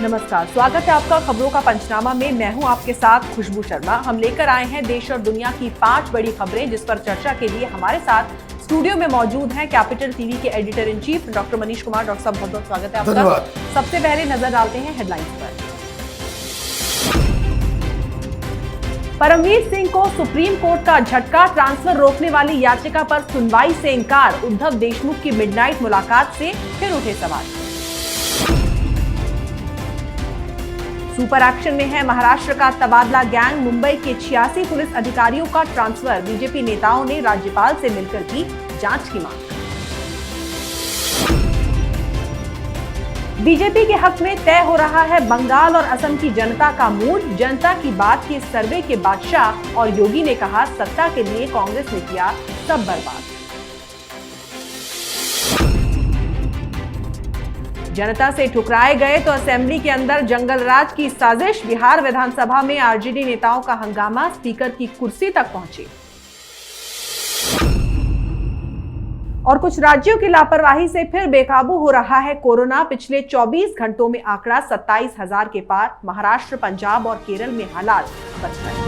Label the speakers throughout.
Speaker 1: नमस्कार, स्वागत है आपका खबरों का पंचनामा में। मैं हूं आपके साथ खुशबू शर्मा। हम लेकर आए हैं देश और दुनिया की 5 बड़ी खबरें, जिस पर चर्चा के लिए हमारे साथ स्टूडियो में मौजूद हैं कैपिटल टीवी के editor in chief doctor Manish Kumar. Doctor साहब, बहुत बहुत स्वागत है आपका।
Speaker 2: धन्यवाद।
Speaker 1: सबसे पहले नजर डालते हैं हेडलाइंस पर। परमवीर सिंह को सुप्रीम कोर्ट का झटका, ट्रांसफर रोकने वाली याचिका पर सुनवाई से इंकार। उद्धव देशमुख की मिडनाइट मुलाकात से फिर उठे सवाल। सुपर एक्शन में है महाराष्ट्र का तबादला गैंग। मुंबई के 86 पुलिस अधिकारियों का ट्रांसफर। बीजेपी नेताओं ने राज्यपाल से मिलकर की जांच की मांग। बीजेपी के हक में तय हो रहा है बंगाल और असम की जनता का मूड। जनता की बात की सर्वे के बादशाह और योगी ने कहा, सत्ता के लिए कांग्रेस ने किया सब बर्बाद। जनता से ठुकराए गए तो असेंबली के अंदर जंगल राज की साजिश। बिहार विधानसभा में आरजेडी नेताओं का हंगामा, स्पीकर की कुर्सी तक पहुंची। और कुछ राज्यों की लापरवाही से फिर बेकाबू हो रहा है कोरोना। पिछले 24 घंटों में आंकड़ा 27,000 के पार। महाराष्ट्र, पंजाब और केरल में हालात बच गए।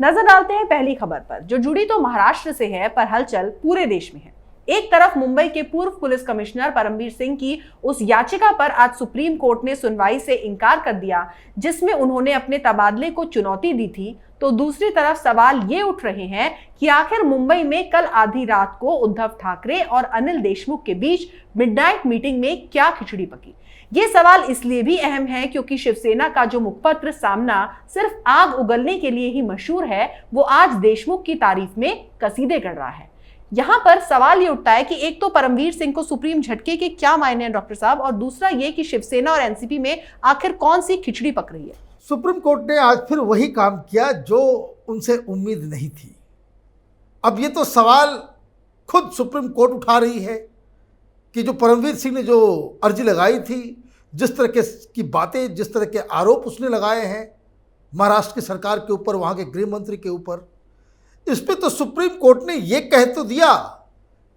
Speaker 1: नजर डालते हैं पहली खबर पर, जो जुड़ी तो महाराष्ट्र से है, पर हलचल पूरे देश में है। एक तरफ मुंबई के पूर्व पुलिस कमिश्नर परमवीर सिंह की उस याचिका पर आज सुप्रीम कोर्ट ने सुनवाई से इनकार कर दिया, जिसमें उन्होंने अपने तबादले को चुनौती दी थी। तो दूसरी तरफ सवाल ये उठ रहे हैं कि आखिर मुंबई में कल आधी रात को उद्धव ठाकरे और अनिल देशमुख के बीच मिडनाइट मीटिंग में क्या खिचड़ी पकी। ये सवाल इसलिए भी अहम है क्योंकि शिवसेना का जो मुखपत्र सामना सिर्फ आग उगलने के लिए ही मशहूर है, वो आज देशमुख की तारीफ में कसीदे कर रहा है। यहाँ पर सवाल ये उठता है कि एक तो परमवीर सिंह को सुप्रीम झटके के क्या मायने हैं डॉक्टर साहब, और दूसरा ये कि शिवसेना और एनसीपी में आखिर कौन सी खिचड़ी पक रही है।
Speaker 2: सुप्रीम कोर्ट ने आज फिर वही काम किया जो उनसे उम्मीद नहीं थी। अब ये तो सवाल खुद सुप्रीम कोर्ट उठा रही है कि जो परमवीर सिंह ने जो अर्जी लगाई थी, जिस तरह की बातें, जिस तरह के आरोप उसने लगाए हैं महाराष्ट्र की सरकार के ऊपर, वहाँ के गृह मंत्री के ऊपर, इस पे तो सुप्रीम कोर्ट ने ये कह तो दिया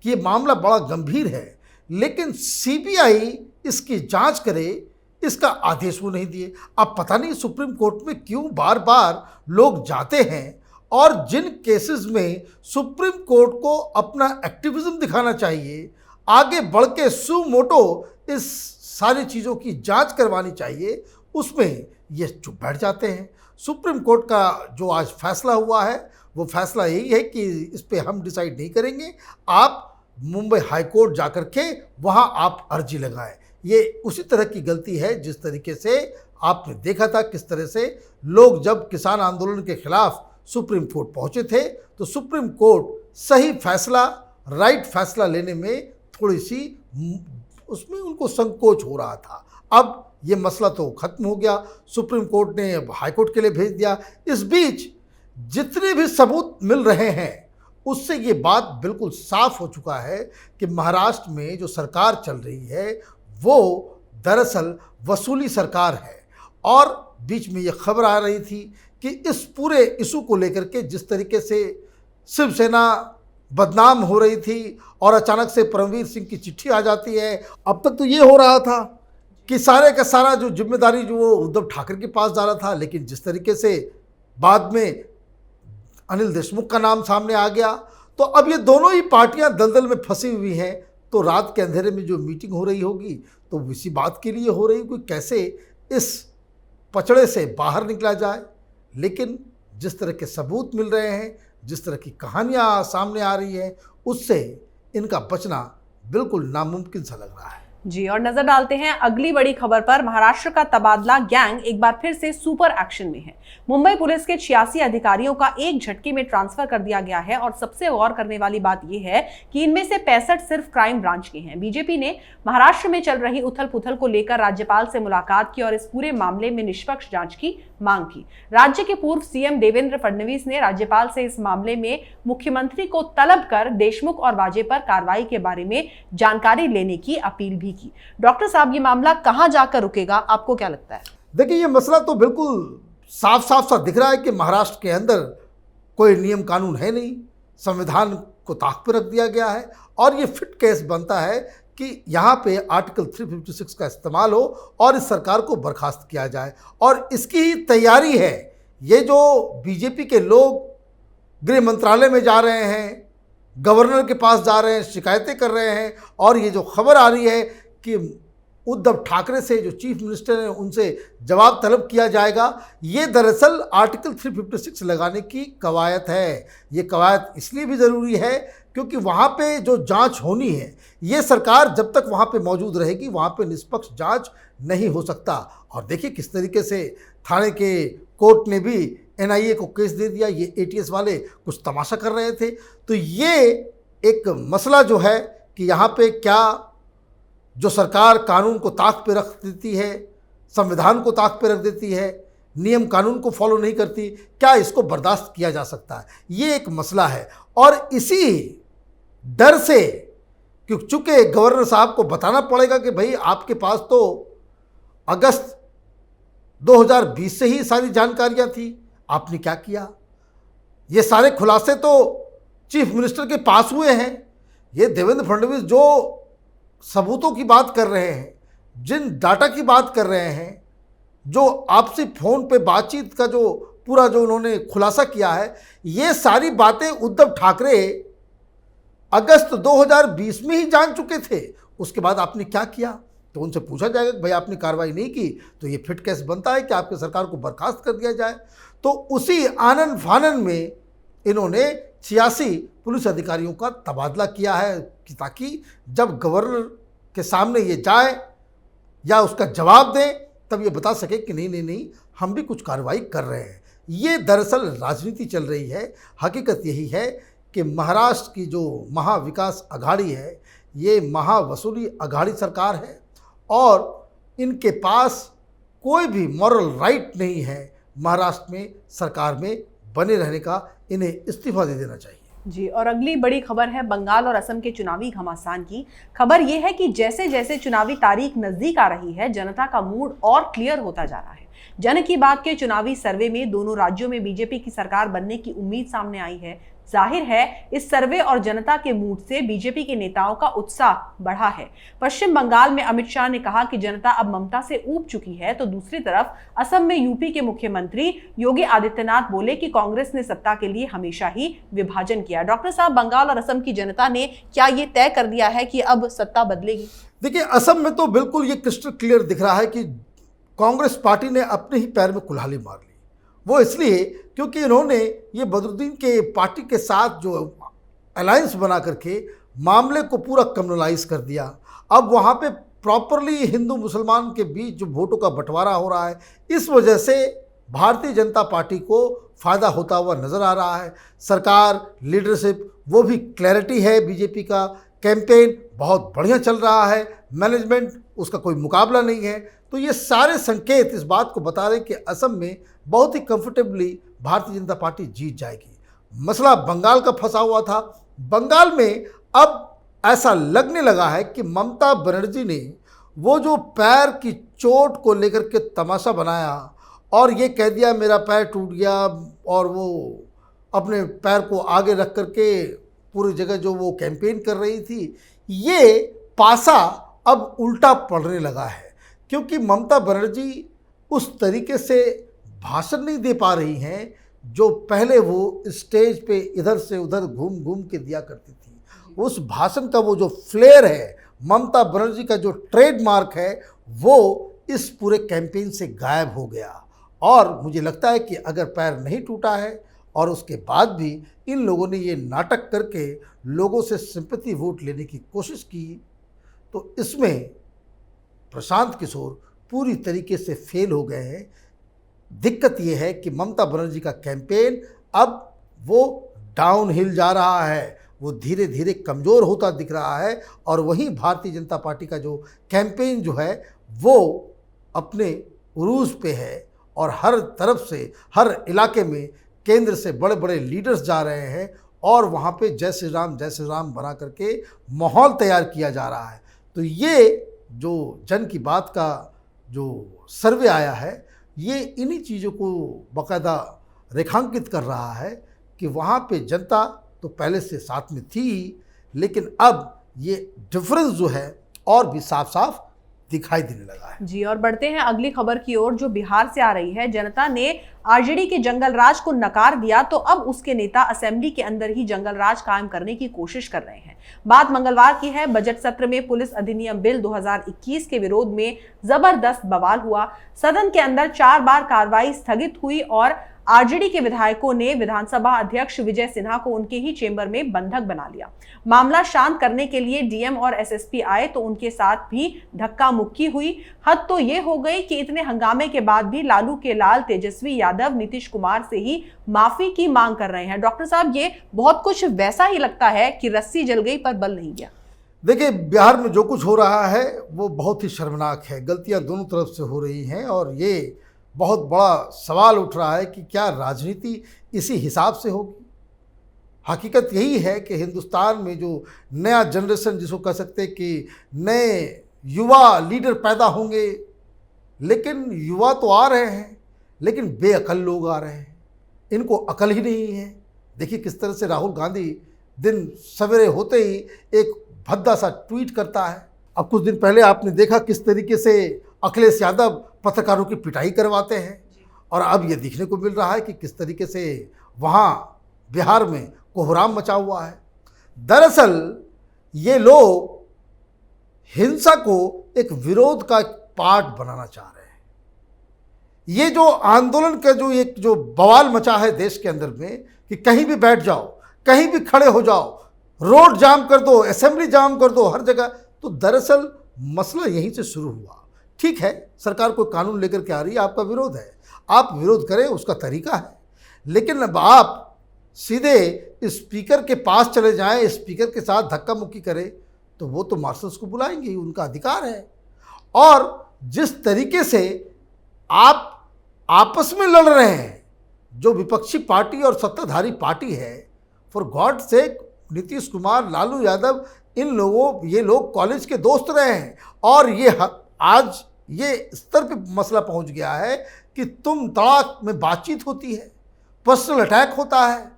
Speaker 2: कि ये मामला बड़ा गंभीर है, लेकिन सीबीआई इसकी जांच करे, इसका आदेश वो नहीं दिए। अब पता नहीं सुप्रीम कोर्ट में क्यों बार बार लोग जाते हैं, और जिन केसेस में सुप्रीम कोर्ट को अपना एक्टिविज्म दिखाना चाहिए, आगे बढ़ के सू मोटो इस सारी चीज़ों की जांच करवानी चाहिए, उसमें ये चुप बैठ जाते हैं। सुप्रीम कोर्ट का जो आज फैसला हुआ है, वो फैसला यही है कि इस पे हम डिसाइड नहीं करेंगे, आप मुंबई हाई कोर्ट जाकर के वहाँ आप अर्जी लगाएं। ये उसी तरह की गलती है जिस तरीके से आपने देखा था किस तरह से लोग जब किसान आंदोलन के खिलाफ सुप्रीम कोर्ट पहुँचे थे, तो सुप्रीम कोर्ट सही फैसला, राइट फैसला लेने में थोड़ी सी उसमें उनको संकोच हो रहा था। अब ये मसला तो ख़त्म हो गया, सुप्रीम कोर्ट ने हाई कोर्ट के लिए भेज दिया। इस बीच जितने भी सबूत मिल रहे हैं, उससे ये बात बिल्कुल साफ हो चुका है कि महाराष्ट्र में जो सरकार चल रही है वो दरअसल वसूली सरकार है। और बीच में ये खबर आ रही थी कि इस पूरे इशू को लेकर के जिस तरीके से शिवसेना बदनाम हो रही थी और अचानक से परमवीर सिंह की चिट्ठी आ जाती है। अब तक तो ये हो रहा था कि सारे का सारा जो जिम्मेदारी जो वो उद्धव ठाकरे के पास जा रहा था, लेकिन जिस तरीके से बाद में अनिल देशमुख का नाम सामने आ गया, तो अब ये दोनों ही पार्टियां दलदल में फंसी हुई हैं। तो रात के अंधेरे में जो मीटिंग हो रही होगी तो इसी बात के लिए हो रही होगी, कैसे इस पचड़े से बाहर निकला जाए। लेकिन जिस तरह के सबूत मिल रहे हैं, जिस तरह की कहानियां सामने आ रही हैं, उससे इनका बचना बिल्कुल नामुमकिन सा लग रहा है।
Speaker 1: जी, और नजर डालते हैं अगली बड़ी खबर पर। महाराष्ट्र का तबादला गैंग एक बार फिर से सुपर एक्शन में है। मुंबई पुलिस के 86 अधिकारियों का एक झटके में ट्रांसफर कर दिया गया है, और सबसे गौर करने वाली बात यह है कि इनमें से 65 सिर्फ क्राइम ब्रांच के हैं। बीजेपी ने महाराष्ट्र में चल रही उथल पुथल को लेकर राज्यपाल से मुलाकात की और इस पूरे मामले में निष्पक्ष जांच की मांग की। राज्य के पूर्व सीएम देवेंद्र फडणवीस ने राज्यपाल से इस मामले में मुख्यमंत्री को तलब कर देशमुख और वाजे पर कार्रवाई के बारे में जानकारी लेने की अपील भी की। डॉक्टर साहब, ये मामला कहां जाकर रुकेगा, आपको क्या लगता है?
Speaker 2: देखिए, ये मसला तो बिल्कुल साफ साफ सा दिख रहा है कि महाराष्ट्र के अंदर कोई नियम कानून है नहीं, संविधान को ताक पर रख दिया गया है और ये फिट केस बनता है कि यहाँ पे आर्टिकल 356 का इस्तेमाल हो और इस सरकार को बर्खास्त किया जाए। और इसकी ही तैयारी है। ये जो बीजेपी के लोग गृह मंत्रालय में जा रहे हैं, गवर्नर के पास जा रहे हैं, शिकायतें कर रहे हैं, और ये जो खबर आ रही है कि उद्धव ठाकरे से जो चीफ मिनिस्टर हैं उनसे जवाब तलब किया जाएगा, ये दरअसल आर्टिकल 356 लगाने की कवायद है। ये कवायद इसलिए भी ज़रूरी है क्योंकि वहाँ पे जो जांच होनी है, ये सरकार जब तक वहाँ पे मौजूद रहेगी वहाँ पे निष्पक्ष जांच नहीं हो सकता। और देखिए किस तरीके से थाने के कोर्ट ने भी एनआईए को केस दे दिया। ये एटीएस वाले कुछ तमाशा कर रहे थे। तो ये एक मसला जो है कि यहाँ पे क्या जो सरकार कानून को ताक पे रख देती है, संविधान को ताक पे रख देती है, नियम कानून को फॉलो नहीं करती, क्या इसको बर्दाश्त किया जा सकता है? ये एक मसला है। और इसी डर से, क्योंकि चूंकि गवर्नर साहब को बताना पड़ेगा कि भाई आपके पास तो अगस्त 2020 से ही सारी जानकारियां थी, आपने क्या किया? ये सारे खुलासे तो चीफ मिनिस्टर के पास हुए हैं। ये देवेंद्र फडणवीस जो सबूतों की बात कर रहे हैं, जिन डाटा की बात कर रहे हैं, जो आपसी फ़ोन पे बातचीत का जो पूरा जो उन्होंने खुलासा किया है, ये सारी बातें उद्धव ठाकरे अगस्त 2020 में ही जान चुके थे। उसके बाद आपने क्या किया? तो उनसे पूछा जाएगा कि भाई आपने कार्रवाई नहीं की तो ये फिट केस बनता है कि आपकी सरकार को बर्खास्त कर दिया जाए। तो उसी आनन फानन में इन्होंने 86 पुलिस अधिकारियों का तबादला किया है कि ताकि जब गवर्नर के सामने ये जाए या उसका जवाब दें तब ये बता सके कि नहीं हम भी कुछ कार्रवाई कर रहे हैं। ये दरअसल राजनीति चल रही है। हकीकत यही है कि महाराष्ट्र की जो महाविकास अघाड़ी है, ये महावसूली अघाड़ी सरकार है और इनके पास कोई भी मॉरल राइट नहीं है महाराष्ट्र में सरकार में बने रहने का। इन्हें इस्तीफा दे देना चाहिए।
Speaker 1: जी, और अगली बड़ी खबर है बंगाल और असम के चुनावी घमासान की। खबर यह है कि जैसे जैसे चुनावी तारीख नजदीक आ रही है, जनता का मूड और क्लियर होता जा रहा है। जन की बात के चुनावी सर्वे में दोनों राज्यों में बीजेपी की सरकार बनने की उम्मीद सामने आई है। जाहिर है इस सर्वे और जनता के मूड से बीजेपी के नेताओं का उत्साह बढ़ा है। पश्चिम बंगाल में अमित शाह ने कहा कि जनता अब ममता से ऊब चुकी है, तो दूसरी तरफ असम में यूपी के मुख्यमंत्री योगी आदित्यनाथ बोले कि कांग्रेस ने सत्ता के लिए हमेशा ही विभाजन किया। डॉक्टर साहब, बंगाल और असम की जनता ने क्या ये तय कर दिया है कि अब सत्ता बदलेगी?
Speaker 2: देखिए, असम में तो बिल्कुल ये क्रिस्टल क्लियर दिख रहा है कि कांग्रेस पार्टी ने अपने ही पैर में कुल्हाड़ी मार ली। वो इसलिए क्योंकि इन्होंने ये बदरुद्दीन के पार्टी के साथ जो अलायंस बना करके मामले को पूरा कम्युनलाइज कर दिया। अब वहाँ पे प्रॉपरली हिंदू मुसलमान के बीच जो वोटों का बंटवारा हो रहा है, इस वजह से भारतीय जनता पार्टी को फ़ायदा होता हुआ नज़र आ रहा है। सरकार, लीडरशिप, वो भी क्लैरिटी है बीजेपी का। कैंपेन बहुत बढ़िया चल रहा है, मैनेजमेंट उसका कोई मुकाबला नहीं है। तो ये सारे संकेत इस बात को बता रहे हैं कि असम में बहुत ही कंफर्टेबली भारतीय जनता पार्टी जीत जाएगी। मसला बंगाल का फंसा हुआ था। बंगाल में अब ऐसा लगने लगा है कि ममता बनर्जी ने वो जो पैर की चोट को लेकर के तमाशा बनाया और ये कह दिया मेरा पैर टूट गया, और वो अपने पैर को आगे रख करके पूरी जगह जो वो कैंपेन कर रही थी, ये पासा अब उल्टा पड़ने लगा है। क्योंकि ममता बनर्जी उस तरीके से भाषण नहीं दे पा रही हैं जो पहले वो स्टेज पे इधर से उधर घूम घूम के दिया करती थी। उस भाषण का वो जो फ्लेयर है, ममता बनर्जी का जो ट्रेडमार्क है, वो इस पूरे कैंपेन से गायब हो गया। और मुझे लगता है कि अगर पैर नहीं टूटा है और उसके बाद भी इन लोगों ने ये नाटक करके लोगों से सिंपैथी वोट लेने की कोशिश की, तो इसमें प्रशांत किशोर पूरी तरीके से फेल हो गए हैं। दिक्कत ये है कि ममता बनर्जी का कैंपेन अब वो डाउन हिल जा रहा है, वो धीरे धीरे कमज़ोर होता दिख रहा है। और वहीं भारतीय जनता पार्टी का जो कैंपेन जो है वो अपने उरूज पे है और हर तरफ से, हर इलाके में केंद्र से बड़े बड़े लीडर्स जा रहे हैं और वहाँ पे जय श्री राम बना करके माहौल तैयार किया जा रहा है। तो ये जो जन की बात का जो सर्वे आया है, ये इन्हीं चीज़ों को बाकायदा रेखांकित कर रहा है कि वहाँ पे जनता तो पहले से साथ में थी, लेकिन अब ये डिफरेंस जो है और भी साफ साफ दिखाई देने लगा है।
Speaker 1: जी, और बढ़ते हैं अगली खबर की ओर जो बिहार से आ रही है। जनता ने आरजेडी के जंगल राज को नकार दिया तो अब उसके नेता असेंबली के अंदर ही जंगल राज कायम करने की कोशिश कर रहे हैं। बात मंगलवार की है। बजट सत्र में पुलिस अधिनियम बिल 2021 के विरोध में जबरदस्त बवाल हुआ। सदन के अंदर 4 बार कार्रवाई स्थगित हुई और आरजेडी के विधायकों ने विधानसभा अध्यक्ष विजय सिन्हा को उनके ही चेंबर में बंधक बना लिया। मामला शांत करने के लिए डीएम और एसएसपी आए तो उनके साथ भी धक्का मुक्की हुई। हद तो ये हो गई कि इतने हंगामे के बाद भी लालू के लाल तेजस्वी यादव नीतीश कुमार से ही माफी की मांग कर रहे हैं। डॉक्टर साहब, ये बहुत कुछ वैसा ही लगता है कि रस्सी जल गई पर बल नहीं गया।
Speaker 2: देखिए, बिहार में जो कुछ हो रहा है वो बहुत ही शर्मनाक है। गलतियां दोनों तरफ से हो रही हैं और ये बहुत बड़ा सवाल उठ रहा है कि क्या राजनीति इसी हिसाब से होगी। हकीकत यही है कि हिंदुस्तान में जो नया जनरेशन, जिसको कह सकते हैं कि नए युवा लीडर पैदा होंगे, लेकिन युवा तो आ रहे हैं लेकिन बेअकल लोग आ रहे हैं, इनको अकल ही नहीं है। देखिए किस तरह से राहुल गांधी दिन सवेरे होते ही एक भद्दा सा ट्वीट करता है। अब कुछ दिन पहले आपने देखा किस तरीके से अखिलेश यादव पत्रकारों की पिटाई करवाते हैं, और अब ये देखने को मिल रहा है कि किस तरीके से वहाँ बिहार में कोहराम मचा हुआ है। दरअसल ये लोग हिंसा को एक विरोध का पार्ट बनाना चाह रहे हैं। ये जो आंदोलन का जो बवाल मचा है देश के अंदर में कि कहीं भी बैठ जाओ, कहीं भी खड़े हो जाओ, रोड जाम कर दो, असेंबली जाम कर दो, हर जगह, तो दरअसल मसला यहीं से शुरू हुआ। ठीक है, सरकार कोई कानून लेकर के आ रही है, आपका विरोध है, आप विरोध करें, उसका तरीका है, लेकिन अब आप सीधे स्पीकर के पास चले जाएं, स्पीकर के साथ धक्का मुक्की करें, तो वो तो मार्शल्स को बुलाएंगे, उनका अधिकार है। और जिस तरीके से आप आपस में लड़ रहे हैं, जो विपक्षी पार्टी और सत्ताधारी पार्टी है, for God sake, Nitish Kumar, Lalu Yadav, ये लोग कॉलेज के दोस्त रहे हैं, और ये आज ये स्तर पे मसला पहुंच गया है कि तुम तड़ाक में बातचीत होती है, पर्सनल अटैक होता है,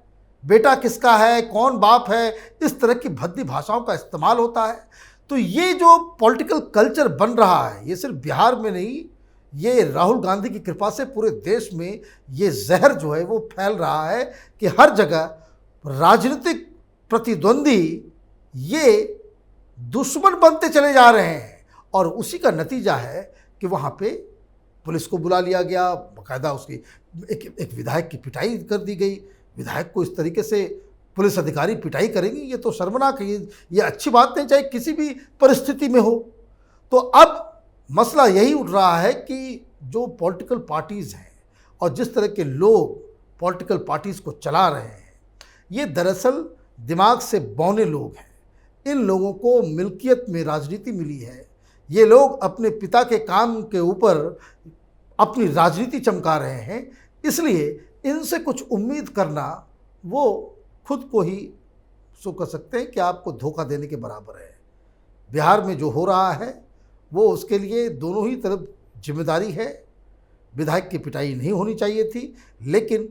Speaker 2: बेटा किसका है, कौन बाप है, इस तरह की भद्दी भाषाओं का इस्तेमाल होता है। तो ये जो पॉलिटिकल कल्चर बन रहा है, ये सिर्फ बिहार में नहीं, ये राहुल गांधी की कृपा से पूरे देश में ये जहर जो है वो फैल रहा है कि हर जगह राजनीतिक प्रतिद्वंदी ये दुश्मन बनते चले जा रहे हैं, और उसी का नतीजा है कि वहाँ पे पुलिस को बुला लिया गया, बाकायदा उसकी एक विधायक की पिटाई कर दी गई। विधायक को इस तरीके से पुलिस अधिकारी पिटाई करेंगे, ये तो शर्मनाक है, ये अच्छी बात नहीं, चाहे किसी भी परिस्थिति में हो। तो अब मसला यही उठ रहा है कि जो पॉलिटिकल पार्टीज़ हैं और जिस तरह के लोग पॉलिटिकल पार्टीज़ को चला रहे हैं, ये दरअसल दिमाग से बौने लोग हैं। इन लोगों को मिल्कियत में राजनीति मिली है, ये लोग अपने पिता के काम के ऊपर अपनी राजनीति चमका रहे हैं, इसलिए इनसे कुछ उम्मीद करना वो खुद को ही सो कर सकते हैं कि आपको धोखा देने के बराबर है। बिहार में जो हो रहा है वो उसके लिए दोनों ही तरफ जिम्मेदारी है। विधायक की पिटाई नहीं होनी चाहिए थी, लेकिन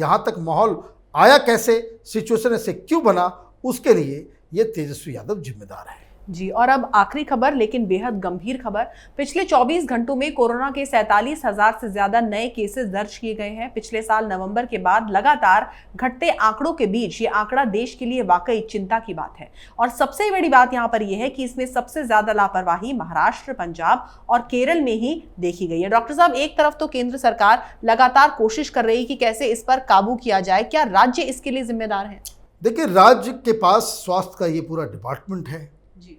Speaker 2: यहाँ तक माहौल आया कैसे, सिचुएशन ऐसे क्यों बना, उसके लिए ये तेजस्वी यादव जिम्मेदार है।
Speaker 1: जी, और अब आखिरी खबर, लेकिन बेहद गंभीर खबर। पिछले 24 घंटों में कोरोना के 47,000 से ज्यादा नए केसेस दर्ज किए गए हैं। पिछले साल नवंबर के बाद लगातार घटते आंकड़ों के बीच ये आंकड़ा देश के लिए वाकई चिंता की बात है। और सबसे बड़ी बात यहाँ पर यह है कि इसमें सबसे ज्यादा लापरवाही महाराष्ट्र, पंजाब और केरल में ही देखी गई है। डॉक्टर साहब, एक तरफ तो केंद्र सरकार लगातार कोशिश कर रही है कि कैसे इस पर काबू किया जाए, क्या राज्य इसके लिए जिम्मेदार है?
Speaker 2: देखिए, राज्य के पास स्वास्थ्य का ये पूरा डिपार्टमेंट है
Speaker 1: जी।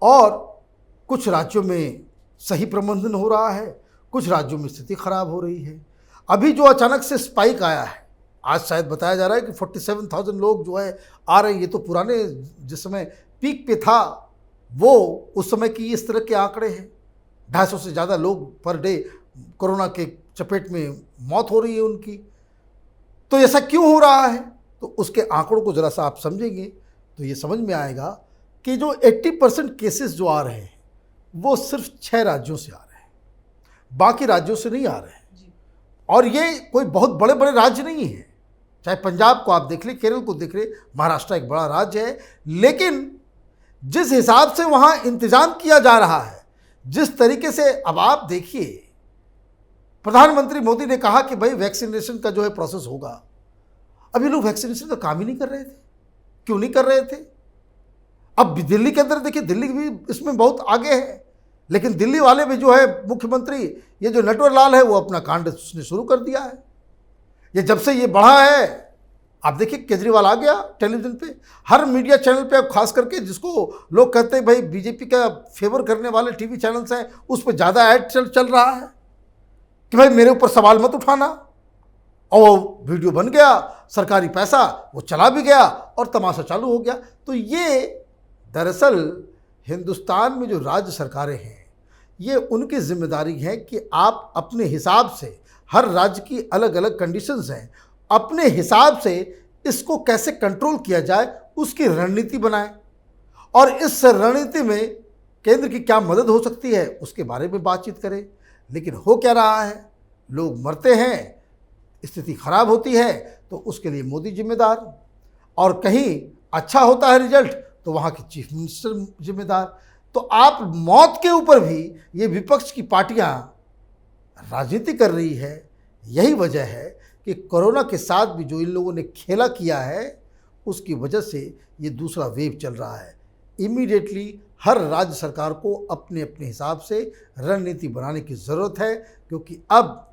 Speaker 2: और कुछ राज्यों में सही प्रबंधन हो रहा है, कुछ राज्यों में स्थिति खराब हो रही है। अभी जो अचानक से स्पाइक आया है, आज शायद बताया जा रहा है कि 47,000 लोग जो है आ रहे हैं, ये तो पुराने जिस समय पीक पे था वो उस समय की इस तरह के आंकड़े हैं। 250 से ज़्यादा लोग पर डे कोरोना के चपेट में मौत हो रही है उनकी। तो ऐसा क्यों हो रहा है, तो उसके आंकड़ों को ज़रा सा आप समझेंगे तो ये समझ में आएगा कि जो 80% केसेस जो आ रहे हैं वो सिर्फ 6 राज्यों से आ रहे हैं, बाकी राज्यों से नहीं आ रहे हैं। और ये कोई बहुत बड़े बड़े राज्य नहीं हैं, चाहे पंजाब को आप देख लें, केरल को देख लें, महाराष्ट्र एक बड़ा राज्य है, लेकिन जिस हिसाब से वहाँ इंतजाम किया जा रहा है, जिस तरीके से, अब आप देखिए प्रधानमंत्री मोदी ने कहा कि भाई वैक्सीनेशन का जो है प्रोसेस होगा। अब ये लोग वैक्सीनेशन का काम ही नहीं कर रहे थे। क्यों नहीं कर रहे थे? अब दिल्ली के अंदर देखिए, दिल्ली भी इसमें बहुत आगे है, लेकिन दिल्ली वाले भी जो है मुख्यमंत्री ये जो नटवर लाल है वो अपना कांड उसने शुरू कर दिया है। ये जब से ये बढ़ा है, आप देखिए केजरीवाल आ गया टेलीविजन पे, हर मीडिया चैनल पे, अब खास करके जिसको लोग कहते हैं भाई बीजेपी का फेवर करने वाले टीवी चैनल्स हैं, उस पर ज़्यादा ऐड चल रहा है कि भाई मेरे ऊपर सवाल मत उठाना। और वो वीडियो बन गया, सरकारी पैसा वो चला भी गया और तमाशा चालू हो गया। तो ये दरअसल हिंदुस्तान में जो राज्य सरकारें हैं, ये उनकी जिम्मेदारी है कि आप अपने हिसाब से, हर राज्य की अलग अलग कंडीशंस हैं, अपने हिसाब से इसको कैसे कंट्रोल किया जाए उसकी रणनीति बनाएं, और इस रणनीति में केंद्र की क्या मदद हो सकती है उसके बारे में बातचीत करें। लेकिन हो क्या रहा है, लोग मरते हैं, स्थिति खराब होती है तो उसके लिए मोदी जिम्मेदार, और कहीं अच्छा होता है रिजल्ट तो वहाँ के चीफ मिनिस्टर जिम्मेदार। तो आप मौत के ऊपर भी ये विपक्ष की पार्टियां राजनीति कर रही है। यही वजह है कि कोरोना के साथ भी जो इन लोगों ने खेला किया है, उसकी वजह से ये दूसरा वेव चल रहा है। इमीडिएटली हर राज्य सरकार को अपने अपने हिसाब से रणनीति बनाने की ज़रूरत है, क्योंकि अब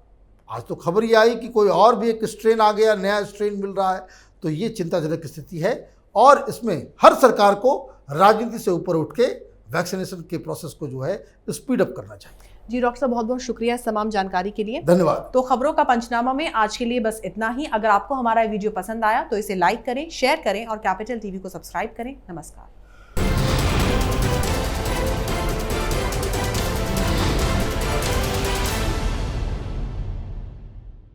Speaker 2: आज तो खबर ये आई कि कोई और भी एक स्ट्रेन आ गया, नया स्ट्रेन मिल रहा है। तो ये चिंताजनक स्थिति है, और इसमें हर सरकार को राजनीति से ऊपर उठ के वैक्सीनेशन के प्रोसेस को जो है स्पीड अप करना चाहिए।
Speaker 1: जी डॉक्टर साहब, बहुत बहुत शुक्रिया इस तमाम जानकारी के लिए।
Speaker 2: धन्यवाद।
Speaker 1: तो खबरों का पंचनामा में आज के लिए बस इतना ही। अगर आपको हमारा वीडियो पसंद आया तो इसे लाइक करें, शेयर करें और कैपिटल टीवी को सब्सक्राइब करें। नमस्कार।